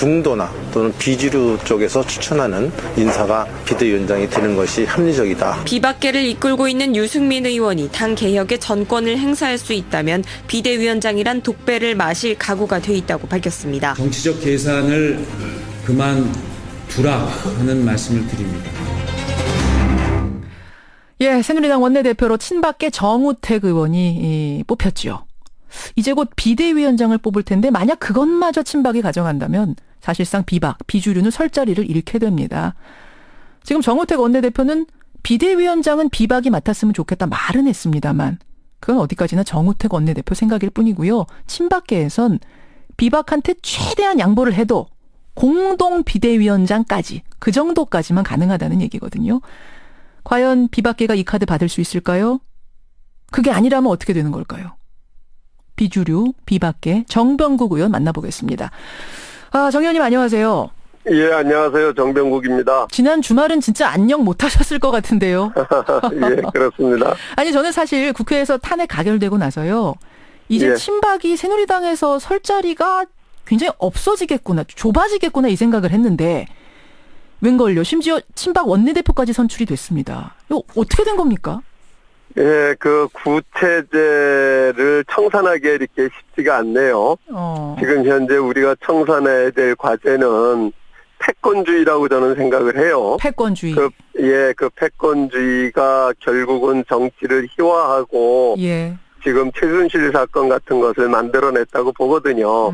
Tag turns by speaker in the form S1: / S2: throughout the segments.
S1: 중도나 또는 비주류 쪽에서 추천하는 인사가 비대위원장이 되는 것이 합리적이다.
S2: 비박계를 이끌고 있는 유승민 의원이 당 개혁의 전권을 행사할 수 있다면 비대위원장이란 독배를 마실 각오가 돼 있다고 밝혔습니다.
S3: 정치적 계산을 그만두라 하는 말씀을 드립니다.
S4: 예, 새누리당 원내대표로 친박계 정우택 의원이 뽑혔지요. 이제 곧 비대위원장을 뽑을 텐데 만약 그것마저 친박이 가져간다면 사실상 비박, 비주류는 설 자리를 잃게 됩니다. 지금 정우택 원내대표는 비대위원장은 비박이 맡았으면 좋겠다 말은 했습니다만 그건 어디까지나 정우택 원내대표 생각일 뿐이고요. 친박계에선 비박한테 최대한 양보를 해도 공동 비대위원장까지 그 정도까지만 가능하다는 얘기거든요. 과연 비박계가 이 카드 받을 수 있을까요? 그게 아니라면 어떻게 되는 걸까요? 비주류, 비박계, 정병국 의원 만나보겠습니다. 정 의원님 안녕하세요.
S5: 예, 안녕하세요. 정병국입니다.
S4: 지난 주말은 진짜 안녕 못하셨을 것 같은데요.
S5: 예, 그렇습니다.
S4: 아니 저는 사실 국회에서 탄핵 가결되고 나서요. 이제
S5: 예.
S4: 친박이 새누리당에서 설 자리가 굉장히 없어지겠구나, 좁아지겠구나 이 생각을 했는데 웬걸요. 심지어 친박 원내대표까지 선출이 됐습니다. 이거 어떻게 된 겁니까?
S5: 예, 그 구체제를 청산하기 이렇게 쉽지가 않네요. 지금 현재 우리가 청산해야 될 과제는 패권주의라고 저는 생각을 해요.
S4: 패권주의.
S5: 그 패권주의가 결국은 정치를 희화하고
S4: 예.
S5: 지금 최순실 사건 같은 것을 만들어냈다고 보거든요.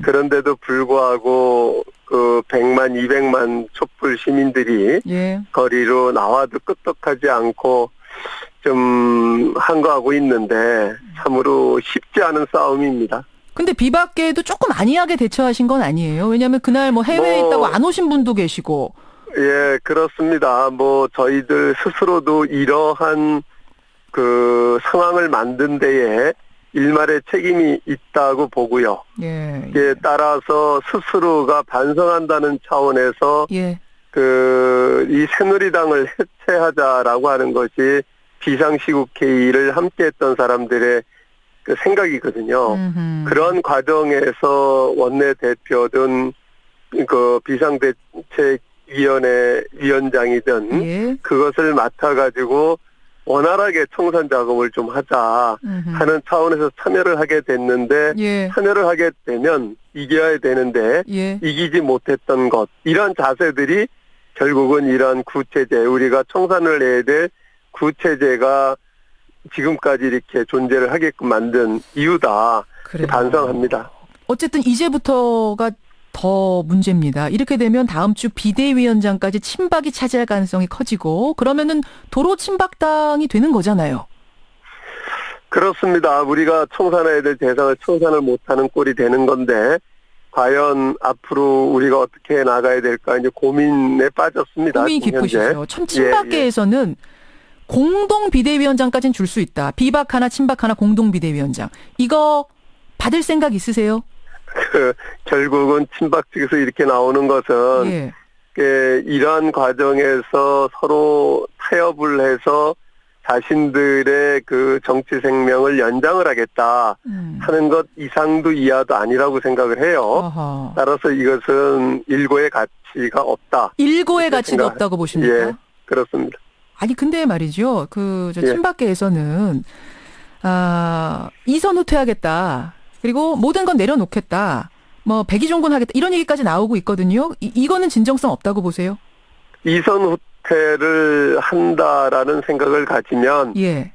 S5: 그런데도 불구하고 그 100만, 200만 촛불 시민들이
S4: 예.
S5: 거리로 나와도 끄떡하지 않고 좀 항거하고 있는데 참으로 쉽지 않은 싸움입니다.
S4: 근데 비박계도 조금 안이하게 대처하신 건 아니에요. 왜냐하면 그날 뭐 해외에 있다고 안 오신 분도 계시고.
S5: 예, 그렇습니다. 저희들 스스로도 이러한 그 상황을 만든 데에 일말의 책임이 있다고 보고요.
S4: 예.
S5: 예, 따라서 스스로가 반성한다는 차원에서
S4: 예.
S5: 이 새누리당을 해체하자라고 하는 것이 비상시국회의를 함께했던 사람들의 그 생각이거든요. 그런 과정에서 원내대표든 그 비상대책위원회 위원장이든
S4: 예.
S5: 그것을 맡아가지고 원활하게 청산 작업을 좀 하자 하는 차원에서 참여를 하게 됐는데
S4: 예.
S5: 참여를 하게 되면 이겨야 되는데
S4: 예.
S5: 이기지 못했던 것 이런 자세들이 결국은 이런 구체제 우리가 청산을 해야 될 구체제가 지금까지 이렇게 존재를 하게끔 만든 이유다.
S4: 그래요.
S5: 반성합니다.
S4: 어쨌든 이제부터가 더 문제입니다. 이렇게 되면 다음 주 비대위원장까지 친박이 차지할 가능성이 커지고 그러면은 도로 친박당이 되는 거잖아요.
S5: 그렇습니다. 우리가 청산해야 될 대상을 청산을 못하는 꼴이 되는 건데 과연 앞으로 우리가 어떻게 나가야 될까 이제 고민에 빠졌습니다.
S4: 고민이 깊으시죠. 참 친박계에서는 공동 비대위원장까지는 줄 수 있다. 비박 하나 친박 하나 공동 비대위원장. 이거 받을 생각 있으세요?
S5: 결국은 친박 측에서 이렇게 나오는 것은
S4: 예.
S5: 이러한 과정에서 서로 타협을 해서 자신들의 그 정치 생명을 연장을 하겠다 하는 것 이상도 이하도 아니라고 생각을 해요.
S4: 어허.
S5: 따라서 이것은 일고의 가치가 없다.
S4: 일고의 가치가 없다고 보십니까?
S5: 예, 그렇습니다.
S4: 아니 근데 말이죠.
S5: 예.
S4: 친박계에서는 이선 후퇴하겠다. 그리고 모든 건 내려놓겠다. 백의종군 하겠다. 이런 얘기까지 나오고 있거든요. 이거는 진정성 없다고 보세요?
S5: 이선 후퇴를 한다라는 생각을 가지면
S4: 예.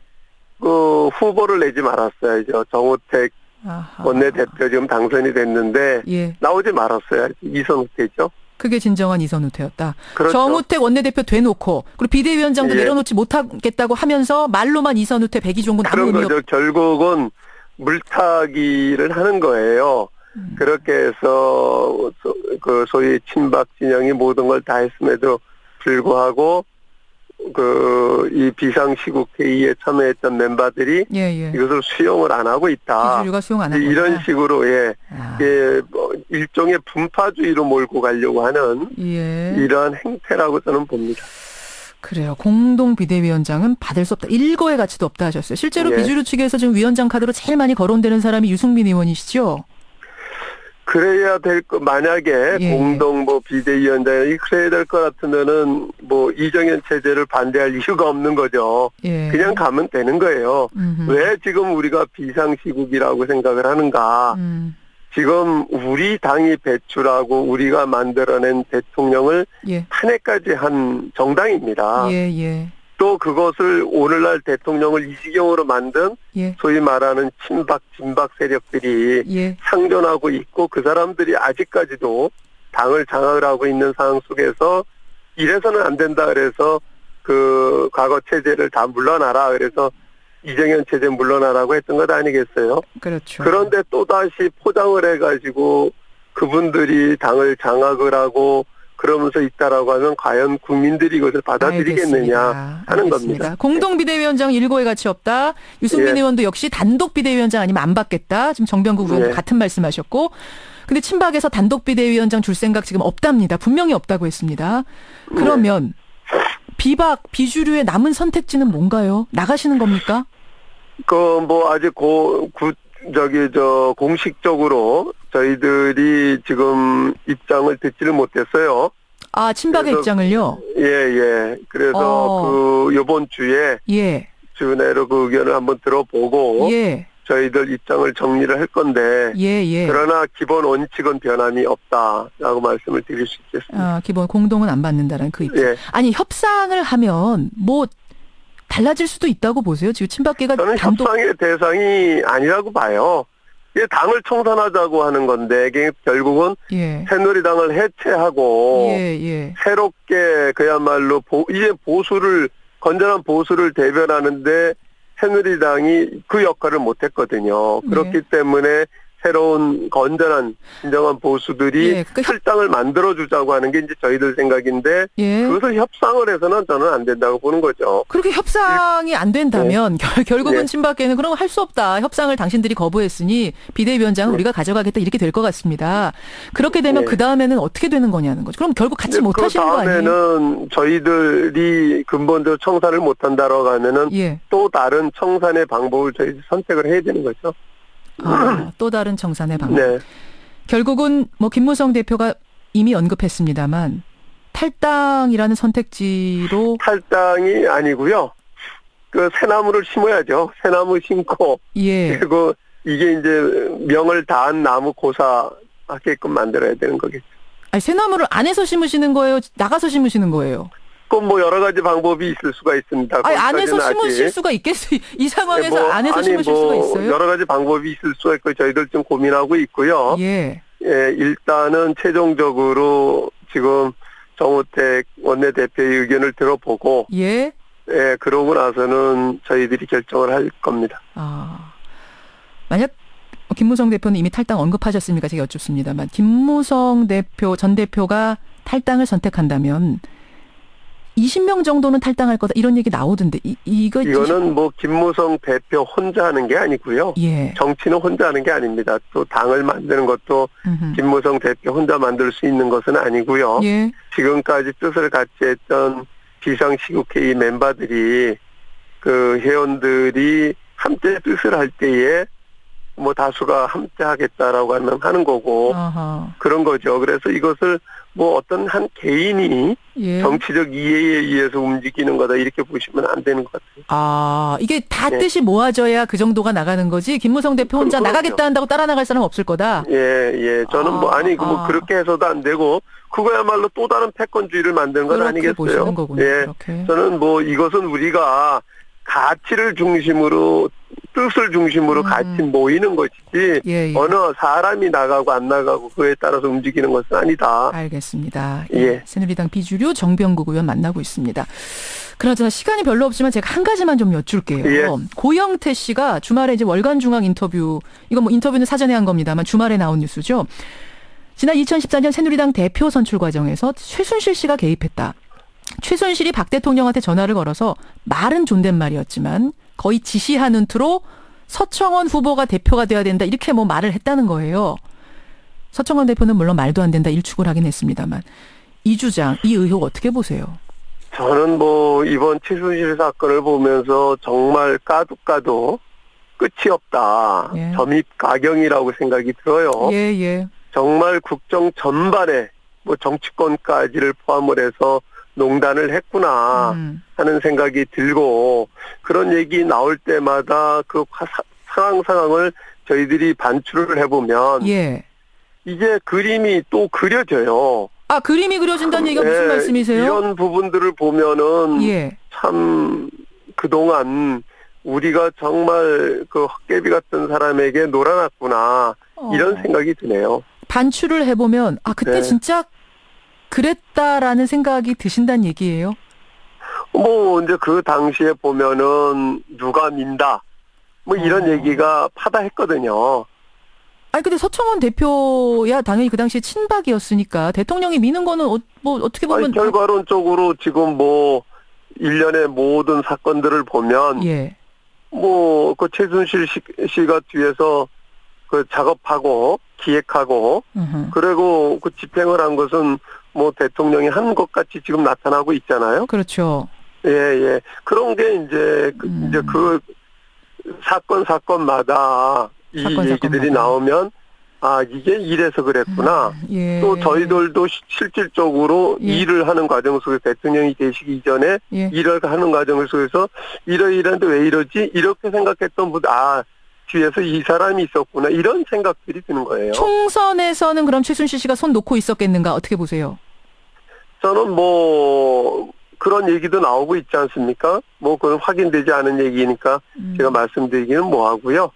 S5: 그 후보를 내지 말았어야죠. 정우택
S4: 아하.
S5: 원내대표 지금 당선이 됐는데
S4: 예.
S5: 나오지 말았어야지. 이선 후퇴죠.
S4: 그게 진정한 이선 후퇴였다.
S5: 그렇죠.
S4: 정우택 원내대표 돼놓고 그리고 비대위원장도
S5: 예.
S4: 내려놓지 못하겠다고 하면서 말로만 이선 후퇴 백의종군 아무
S5: 그런
S4: 의미
S5: 거죠. 결국은 물타기를 하는 거예요. 그렇게 해서 그 소위 친박 진영이 모든 걸 다 했음에도 불구하고 이 비상시국 회의에 참여했던 멤버들이
S4: 예.
S5: 이것을 수용을 안 하고 있다.
S4: 비주류가 수용 안 하고
S5: 이런 식으로 일종의 분파주의로 몰고 가려고 하는
S4: 예.
S5: 이러한 행태라고 저는 봅니다.
S4: 그래요. 공동 비대위원장은 받을 수 없다. 일고의 가치도 없다 하셨어요. 실제로
S5: 예.
S4: 비주류 측에서 지금 위원장 카드로 제일 많이 거론되는 사람이 유승민 의원이시죠?
S5: 그래야 만약에
S4: 예.
S5: 공동 비대위원장이 그래야 될 것 같으면은 이정현 체제를 반대할 이유가 없는 거죠.
S4: 예.
S5: 그냥 가면 되는 거예요. 왜 지금 우리가 비상시국이라고 생각을 하는가. 지금 우리 당이 배출하고 우리가 만들어낸 대통령을
S4: 예.
S5: 탄핵까지 한 정당입니다.
S4: 예, 예.
S5: 또 그것을 오늘날 대통령을 이 지경으로 만든
S4: 예.
S5: 소위 말하는 친박, 진박 세력들이
S4: 예.
S5: 상존하고 있고 그 사람들이 아직까지도 당을 장악을 하고 있는 상황 속에서 이래서는 안 된다 그래서 그 과거 체제를 다 물러나라 그래서 이정현 체제 물러나라고 했던 것 아니겠어요?
S4: 그렇죠.
S5: 그런데 또다시 포장을 해가지고 그분들이 당을 장악을 하고 그러면서 있다라고 하면 과연 국민들이 이것을 받아들이겠느냐 하는 겁니다.
S4: 공동비대위원장 일고에 가치 없다. 유승민
S5: 예.
S4: 의원도 역시 단독 비대위원장 아니면 안 받겠다. 지금 정병국 의원도
S5: 예.
S4: 같은 말씀하셨고. 근데 친박에서 단독 비대위원장 줄 생각 지금 없답니다. 분명히 없다고 했습니다. 그러면 비박, 비주류의 남은 선택지는 뭔가요? 나가시는 겁니까?
S5: 아직 공식적으로 저희들이 지금 입장을 듣지를 못했어요.
S4: 아, 친박의
S5: 그래서-
S4: 입장을요?
S5: 예. 그래서 요번 주에
S4: 예.
S5: 주내로 그 의견을 한번 들어보고
S4: 예.
S5: 저희들 입장을 정리를 할 건데
S4: 예.
S5: 그러나 기본 원칙은 변함이 없다라고 말씀을 드릴 수 있겠습니다.
S4: 아, 기본 공동은 안 받는다는 그 입장.
S5: 예.
S4: 아니, 협상을 하면 달라질 수도 있다고 보세요? 지금 친박계가
S5: 저는
S4: 단독
S5: 협상의 대상이 아니라고 봐요. 이게 당을 청산하자고 하는 건데 이게 결국은
S4: 예.
S5: 새누리당을 해체하고
S4: 예.
S5: 새롭게 그야말로 이제 건전한 보수를 대변하는데 새누리당이 그 역할을 못했거든요. 그렇기 때문에 새로운 건전한 진정한 보수들이
S4: 예, 그러니까
S5: 탈당을 만들어주자고 하는 게 이제 저희들 생각인데
S4: 예.
S5: 그것을 협상을 해서는 저는 안 된다고 보는 거죠.
S4: 그렇게 협상이 안 된다면 결국은
S5: 네.
S4: 친박계는 그럼 할 수 없다. 협상을 당신들이 거부했으니 비대위원장은 우리가 가져가겠다 이렇게 될 것 같습니다. 그렇게 되면
S5: 네.
S4: 그 다음에는 어떻게 되는 거냐는 거죠. 그럼 결국 같이 못 하시는 거 아니에요?
S5: 다음에는 저희들이 근본적으로 청산을 못한다라고 하면은
S4: 예.
S5: 또 다른 청산의 방법을 저희들이 선택을 해야 되는 거죠.
S4: 또 다른 청산의 방법.
S5: 네.
S4: 결국은 김무성 대표가 이미 언급했습니다만 탈당이라는 선택지로
S5: 탈당이 아니고요. 그 새나무를 심어야죠. 새나무 심고
S4: 예.
S5: 그리고 이게 이제 명을 다한 나무 고사하게끔 만들어야 되는 거겠죠.
S4: 아니, 새나무를 안에서 심으시는 거예요? 나가서 심으시는 거예요?
S5: 그건 여러 가지 방법이 있을 수가 있습니다.
S4: 아니, 안에서
S5: 거기까지는
S4: 심으실
S5: 아직.
S4: 수가 있겠어요? 이 상황에서
S5: 네,
S4: 안에서 심으실 수가 있어요?
S5: 여러 가지 방법이 있을 수가 있고 저희들 좀 고민하고 있고요.
S4: 예.
S5: 일단은 최종적으로 지금 정우택 원내대표의 의견을 들어보고
S4: 예.
S5: 그러고 나서는 저희들이 결정을 할 겁니다.
S4: 만약 김무성 대표는 이미 탈당 언급하셨으니까 제가 여쭙습니다만 김무성 전 대표가 탈당을 선택한다면 20명 정도는 탈당할 거다 이런 얘기 나오던데
S5: 이거는 김무성 대표 혼자 하는 게 아니고요.
S4: 예.
S5: 정치는 혼자 하는 게 아닙니다. 또 당을 만드는 것도 김무성 대표 혼자 만들 수 있는 것은 아니고요.
S4: 예.
S5: 지금까지 뜻을 같이 했던 비상시국회의 멤버들이 그 회원들이 함께 뜻을 할 때에 다수가 함께 하겠다라고 하는 거고
S4: 아하.
S5: 그런 거죠. 그래서 이것을 어떤 한 개인이
S4: 예.
S5: 정치적 이해에 의해서 움직이는 거다 이렇게 보시면 안 되는 것 같아요.
S4: 이게 다
S5: 네.
S4: 뜻이 모아져야 그 정도가 나가는 거지. 김무성 대표 혼자
S5: 그렇죠.
S4: 나가겠다 한다고 따라 나갈 사람 없을 거다.
S5: 예. 저는 그렇게 해서도 안 되고 그거야말로 또 다른 패권주의를 만드는 건
S4: 그렇게
S5: 아니겠어요.
S4: 보시는 거군요.
S5: 예.
S4: 그렇게.
S5: 저는 이것은 우리가 가치를 중심으로 뜻을 중심으로 같이 모이는 것이지
S4: 예.
S5: 어느 사람이 나가고 안 나가고 그에 따라서 움직이는 것은 아니다.
S4: 알겠습니다.
S5: 예.
S4: 새누리당 비주류 정병국 의원 만나고 있습니다. 그나저나 시간이 별로 없지만 제가 한 가지만 좀 여쭐게요.
S5: 예.
S4: 고영태 씨가 주말에 이제 월간중앙 인터뷰, 이거 인터뷰는 사전에 한 겁니다만 주말에 나온 뉴스죠. 지난 2014년 새누리당 대표 선출 과정에서 최순실 씨가 개입했다. 최순실이 박 대통령한테 전화를 걸어서 말은 존댓말이었지만 거의 지시하는 투로 서청원 후보가 대표가 돼야 된다 이렇게 말을 했다는 거예요. 서청원 대표는 물론 말도 안 된다 일축을 하긴 했습니다만 이 주장, 이 의혹 어떻게 보세요?
S5: 저는 이번 최순실 사건을 보면서 정말 까도 끝이 없다.
S4: 예.
S5: 점입가경이라고 생각이 들어요.
S4: 예.
S5: 정말 국정 전반에 뭐 정치권까지를 포함을 해서 농단을 했구나 하는 생각이 들고, 그런 얘기 나올 때마다 그 상황을 저희들이 반추를 해보면
S4: 예.
S5: 이제 그림이 또 그려져요.
S4: 아, 그림이 그려진다는 얘기가 무슨
S5: 예,
S4: 말씀이세요?
S5: 이런 부분들을 보면은
S4: 예.
S5: 참 그동안 우리가 정말 그 헛개비 같은 사람에게 놀아놨구나, 이런 생각이 드네요.
S4: 반추를 해보면 아, 그때
S5: 네.
S4: 진짜 그랬다라는 생각이 드신다는 얘기예요?
S5: 뭐 이제 그 당시에 보면은 누가 민다 뭐 이런 얘기가 파다했거든요.
S4: 아니 근데 서청원 대표야 당연히 그 당시에 친박이었으니까 대통령이 미는 거는 뭐 어떻게 보면
S5: 아니, 결과론적으로 지금 뭐 일련의 모든 사건들을 보면
S4: 예.
S5: 뭐 그 최순실 씨가 뒤에서 그 작업하고 기획하고 그리고 그 집행을 한 것은 뭐 대통령이 한 것 같이 지금 나타나고 있잖아요.
S4: 그렇죠.
S5: 예, 예. 그런 게 이제 이제 그 사건마다 이 얘기들이 나오면 아, 이게 이래서 그랬구나.
S4: 예.
S5: 또 저희들도 실질적으로
S4: 예.
S5: 일을 하는 과정 속에서 대통령이 되시기 이전에
S4: 예.
S5: 일을 하는 과정 속에서 이러이러한데 왜 이러지? 이렇게 생각했던 분, 아, 뒤에서 이 사람이 있었구나. 이런 생각들이 드는 거예요.
S4: 총선에서는 그럼 최순실 씨가 손 놓고 있었겠는가? 어떻게 보세요?
S5: 저는 뭐 그런 얘기도 나오고 있지 않습니까? 뭐 그건 확인되지 않은 얘기니까 제가 말씀드리기는 뭐하고요.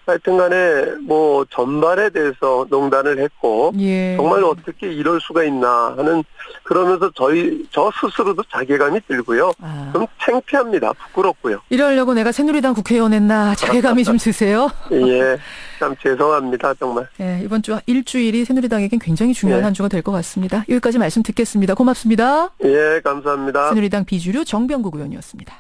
S5: 하여튼 간에 뭐 전반에 대해서 농단을 했고
S4: 예.
S5: 정말 어떻게 이럴 수가 있나 하는, 그러면서 저 스스로도 자괴감이 들고요. 좀 창피합니다. 부끄럽고요.
S4: 이러려고 내가 새누리당 국회의원 했나 자괴감이 좀 드세요?
S5: 예, 참 죄송합니다. 정말.
S4: 예, 이번 주 일주일이 새누리당에겐 굉장히 중요한
S5: 예.
S4: 한 주가 될 것 같습니다. 여기까지 말씀 듣겠습니다. 고맙습니다.
S5: 예, 감사합니다.
S4: 새누리당 비주류 정병국 의원이었습니다.